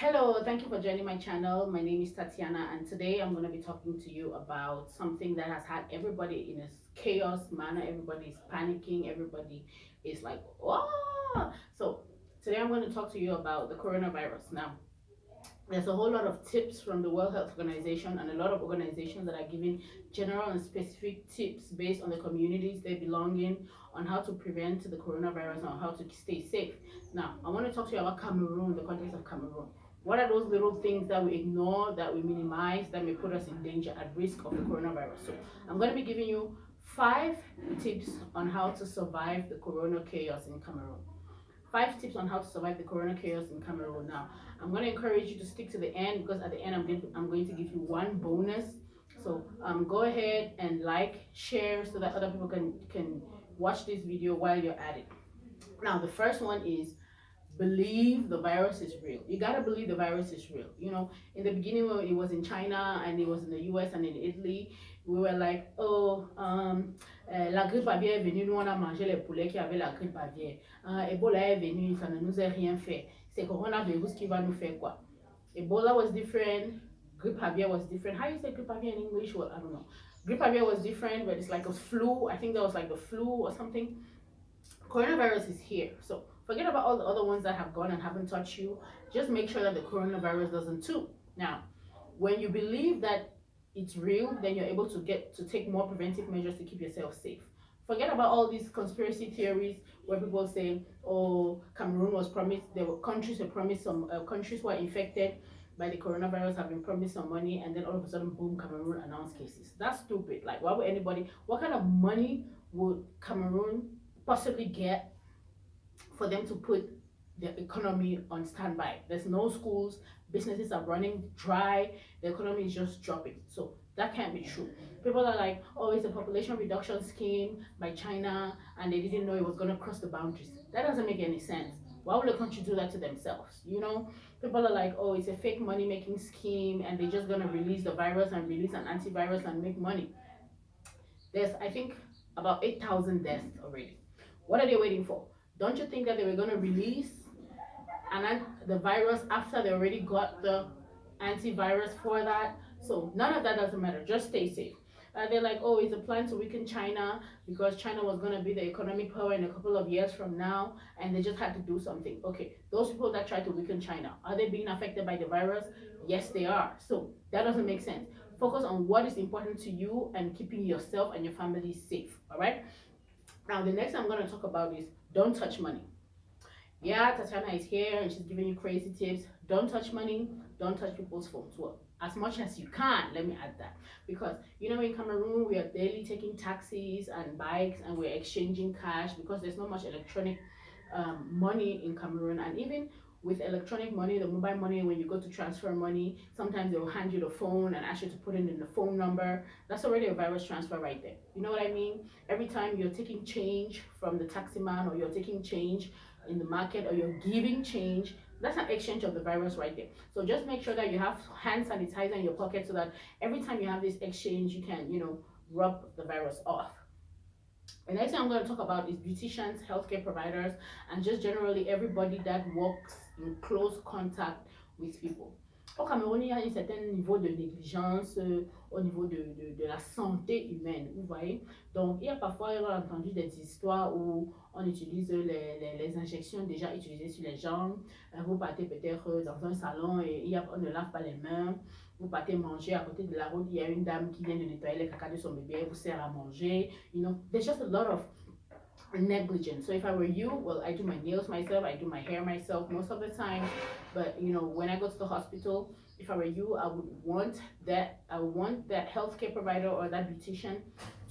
Hello, thank you for joining my channel. My name is Tatiana, and today I'm going to be talking to you about something that has had everybody in a chaos manner. Everybody is panicking, everybody is like, oh. So today I'm going to talk to you about the coronavirus. Now, there's a whole lot of tips from the World Health Organization and a lot of organizations that are giving general and specific tips based on the communities they belong in on how to prevent the coronavirus and how to stay safe. Now, I want to talk to you about Cameroon, the context of Cameroon. What are those little things that we ignore, that we minimize, that may put us in danger, at risk of the coronavirus? So, I'm going to be giving you 5 tips on how to survive the corona chaos in Cameroon. 5 tips on how to survive the corona chaos in Cameroon. Now, I'm going to encourage you to stick to the end because at the end I'm going to give you one bonus. So go ahead and like, share so that other people can watch this video while you're at it. Now, the first one is believe the virus is real. You gotta believe the virus is real. You know, in the beginning when it was in China and it was in the US and in Italy, we were like, oh, la grippe aviaire est venue, nous on a mangé les poulets qui avaient la grippe aviaire. Ebola est venu, ça ne nous a rien fait. C'est coronavirus qui va nous faire quoi? Ebola was different, grippe aviaire was different. How you say grippe aviaire in English? Well, I don't know. Grippe aviaire was different, but it's like a flu. I think that was like the flu or something. Coronavirus is here. So forget about all the other ones that have gone and haven't touched you. Just make sure that the coronavirus doesn't too. Now, when you believe that it's real, then you're able to get to take more preventive measures to keep yourself safe. Forget about all these conspiracy theories where people say, "Oh, Cameroon was promised. There were countries were promised some countries who are infected by the coronavirus have been promised some money, and then all of a sudden, boom, Cameroon announced cases." That's stupid. Like, why would anybody? What kind of money would Cameroon possibly get for them to put the economy on standby? There's no schools, businesses are running dry, the economy is just dropping. So that can't be true. People are like, oh, it's a population reduction scheme by China and they didn't know it was going to cross the boundaries. That doesn't make any sense. Why would a country do that to themselves? You know, people are like, oh, it's a fake money making scheme and they're just going to release the virus and release an antivirus and make money. There's, I think, about 8,000 deaths already. What are they waiting for? Don't you think that they were going to release the virus after they already got the antivirus for that? So none of that doesn't matter. Just stay safe. They're like, oh, it's a plan to weaken China because China was going to be the economic power in a couple of years from now, and they just had to do something. Okay, those people that try to weaken China, are they being affected by the virus? Yes, they are. So that doesn't make sense. Focus on what is important to you and keeping yourself and your family safe. All right. Now, the next I'm going to talk about is don't touch money. Yeah, Tatiana is here and she's giving you crazy tips. Don't touch money, don't touch people's phones. Well, as much as you can, let me add that. Because, you know, in Cameroon, we are daily taking taxis and bikes and we're exchanging cash because there's not much electronic money in Cameroon. And even with electronic money, the mobile money, when you go to transfer money, sometimes they'll hand you the phone and ask you to put in the phone number. That's already a virus transfer right there. You know what I mean? Every time you're taking change from the taxi man or you're taking change in the market or you're giving change, that's an exchange of the virus right there. So just make sure that you have hand sanitizer in your pocket so that every time you have this exchange, you can, you know, rub the virus off. The next thing I'm going to talk about is beauticians, healthcare providers, and just generally everybody that works in close contact with people. Au Cameroun, il y a un certain niveau de négligence au niveau de la santé humaine, vous voyez. Donc, il y a parfois, on a entendu des histoires où on utilise les injections déjà utilisées sur les gens. Vous partez peut-être dans un salon et on ne lave pas les mains. Vous partez manger à côté de la route, il y a une dame qui vient de nettoyer les caca de son bébé, elle vous sert à manger. You know, there's just a lot of negligence. So if I were you, well, I do my nails myself, I do my hair myself most of the time. But you know, when I go to the hospital, if I were you, I would want that healthcare provider or that beautician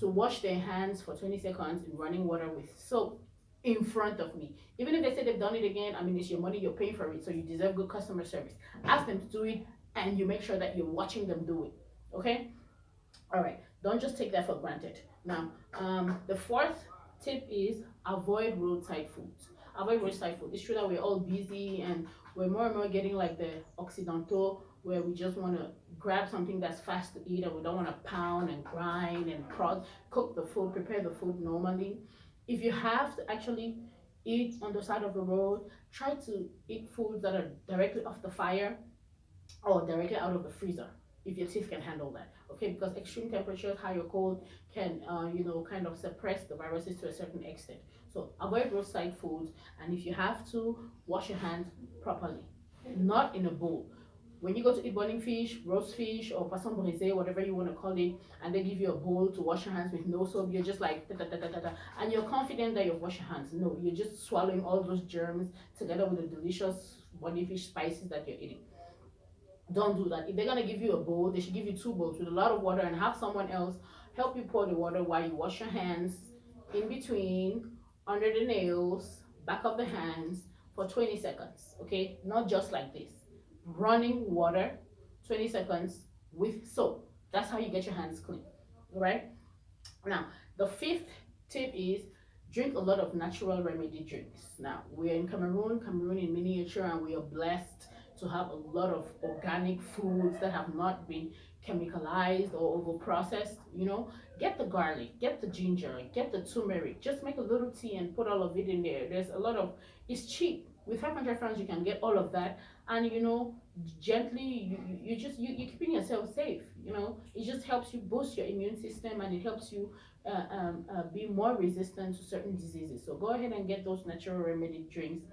to wash their hands for 20 seconds in running water with soap in front of me. Even if they say they've done it again, I mean, it's your money, you're paying for it, so you deserve good customer service. Ask them to do it and you make sure that you're watching them do it. Okay? All right. Don't just take that for granted. Now, the fourth tip is avoid roadside foods. Avoid roadside food. It's true that we're all busy and we're more and more getting like the Occidental where we just want to grab something that's fast to eat and we don't want to pound and grind and cook the food, prepare the food normally. If you have to actually eat on the side of the road, Try to eat foods that are directly off the fire or directly out of the freezer if your teeth can handle that. Okay, because extreme temperatures, high or cold, can kind of suppress the viruses to a certain extent. So avoid roadside foods, and if you have to, wash your hands properly, not in a bowl. When you go to eat burning fish, roast fish, or poisson brisé, whatever you want to call it, and they give you a bowl to wash your hands with no soap, you're just like da, da, da, da, da, da, and you're confident that you've washed your hands. No, you're just swallowing all those germs together with the delicious burning fish spices that you're eating. Don't do that. If they're gonna give you a bowl, they should give you two bowls with a lot of water and have someone else help you pour the water while you wash your hands in between, under the nails, back of the hands for 20 seconds. Okay, not just like this. Running water, 20 seconds with soap. That's how you get your hands clean. All right. Now, the fifth tip is drink a lot of natural remedy drinks. Now, we're in Cameroon in miniature, and we are blessed to have a lot of organic foods that have not been chemicalized or over processed. Get the garlic, get the ginger, get the turmeric. Just make a little tea and put all of it in there. There's a lot of, it's cheap. With 500 francs, you can get all of that, and gently you're keeping yourself safe. It just helps you boost your immune system, and it helps you be more resistant to certain diseases. So go ahead and get those natural remedy drinks,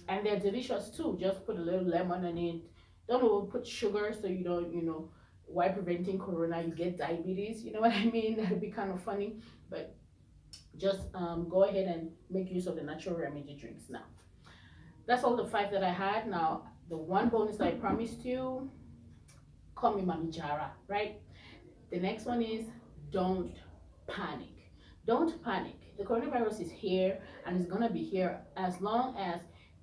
and they're delicious too. Just put a little lemon on it. Don't put sugar, so you don't, while preventing corona you get diabetes. You know what I mean? That'd be kind of funny. But just go ahead and make use of the natural remedy drinks. Now, that's all the five that I had. Now, the one bonus I promised you, call me Mami Jara, right? The next one is don't panic. Don't panic. The coronavirus is here, and it's gonna be here as long as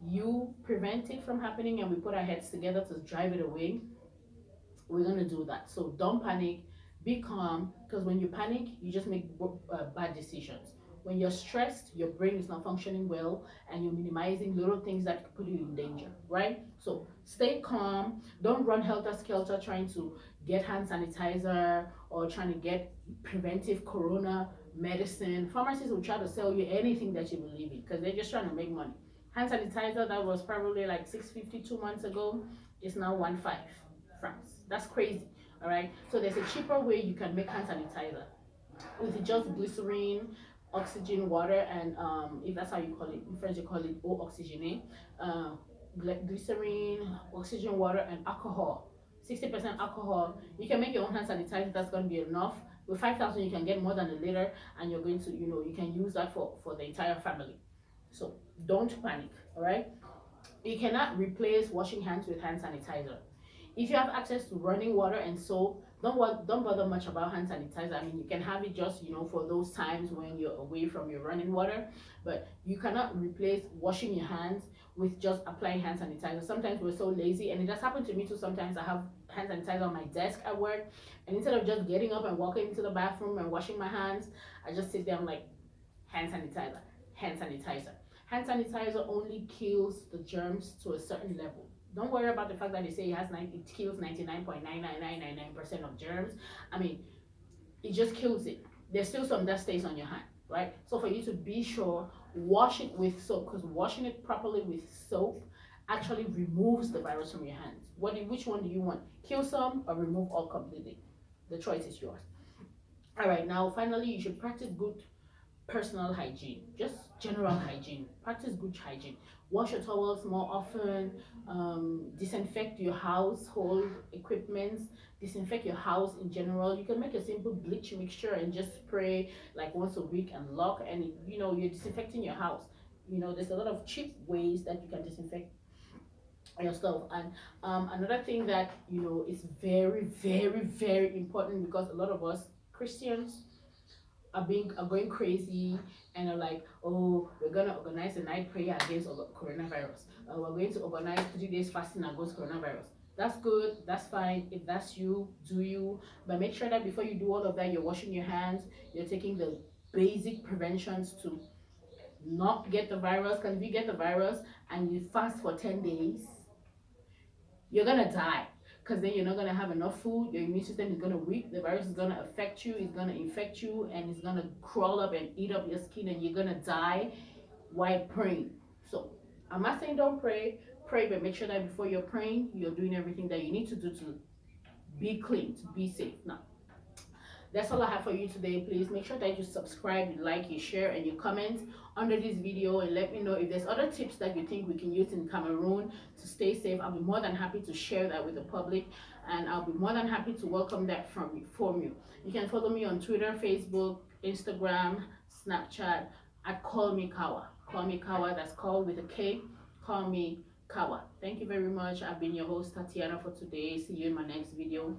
you prevent it from happening and we put our heads together to drive it away. We're gonna do that. So don't panic, be calm, because when you panic you just make bad decisions. When you're stressed, your brain is not functioning well, and you're minimizing little things that could put you in danger, right? So stay calm. Don't run helter skelter trying to get hand sanitizer or trying to get preventive corona medicine. Pharmacies will try to sell you anything that you believe in because they're just trying to make money. Hand sanitizer that was probably like 650 2 months ago is now 15 francs. That's crazy. All right. So there's a cheaper way you can make hand sanitizer with just glycerine, oxygen, water, and if that's how you call it, in French you call it eau oxygénée. Glycerine, oxygen, water, and alcohol. 60% alcohol. You can make your own hand sanitizer. That's going to be enough. With 5,000, you can get more than a liter, and you're going to, you can use that for the entire family. So don't panic. All right. You cannot replace washing hands with hand sanitizer. If you have access to running water and soap, don't bother much about hand sanitizer. I mean, you can have it just for those times when you're away from your running water, but you cannot replace washing your hands with just applying hand sanitizer. Sometimes we're so lazy, and it has happened to me too. Sometimes I have hand sanitizer on my desk at work, and instead of just getting up and walking into the bathroom and washing my hands, I just sit there. I'm like, hand sanitizer, hand sanitizer. Hand sanitizer only kills the germs to a certain level. Don't worry about the fact that they say it kills 99.99999% of germs. I mean, it just kills it. There's still some that stays on your hand, right? So for you to be sure, wash it with soap, because washing it properly with soap actually removes the virus from your hands. Which one do you want? Kill some or remove all completely? The choice is yours. All right, now finally, you should practice good personal hygiene, just general hygiene. Practice good hygiene. Wash your towels more often. Disinfect your household equipment. Disinfect your house in general. You can make a simple bleach mixture and just spray like once a week and lock, and you're disinfecting your house. There's a lot of cheap ways that you can disinfect yourself. And another thing that is very, very, very important, because a lot of us Christians are going crazy and are like, oh, we're gonna organize a night prayer against coronavirus. We're going to organize 3 days fasting against coronavirus. That's good, that's fine. If that's you, do you. But make sure that before you do all of that, you're washing your hands, you're taking the basic preventions to not get the virus. Because if you get the virus and you fast for 10 days, you're gonna die, because then you're not gonna have enough food. Your immune system is gonna weak. The virus is gonna affect you. It's gonna infect you, and it's gonna crawl up and eat up your skin, and you're gonna die while praying. So I'm not saying don't pray, pray, but make sure that before you're praying, you're doing everything that you need to do to be clean, to be safe. Now, that's all I have for you today. Please make sure that you subscribe, you like, you share, and you comment under this video, and let me know if there's other tips that you think we can use in Cameroon to stay safe. I'll be more than happy to share that with the public, and I'll be more than happy to welcome that from you. You can follow me on Twitter, Facebook, Instagram, Snapchat at Call Me Kawa. Call Me Kawa, that's call with a K. Call Me Kawa. Thank you very much. I've been your host Tatiana for today. See you in my next video.